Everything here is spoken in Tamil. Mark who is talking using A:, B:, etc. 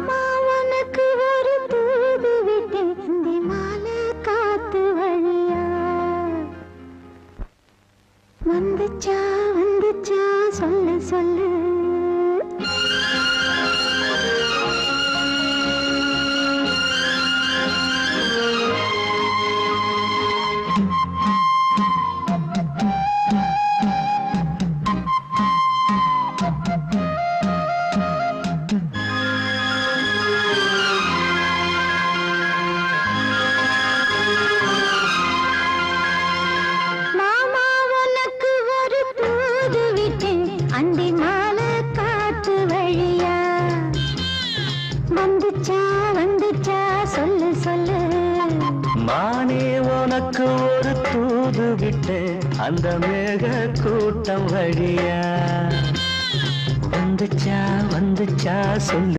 A: மாமா உனக்கு ஒரு தூது விட்டேன் இந்த மாலை காத்து வழியா வந்துச்சா வந்துச்சா சொல்லு சொல்லு அண்டி மாலை காத்து வழியா வந்துச்சா வந்துச்சா சொல்லு சொல்லு
B: மானே உனக்கு ஒரு தூது விட்டு அந்த மேக கூட்டம் வழியா வந்துச்சா வந்துச்சா சொல்லு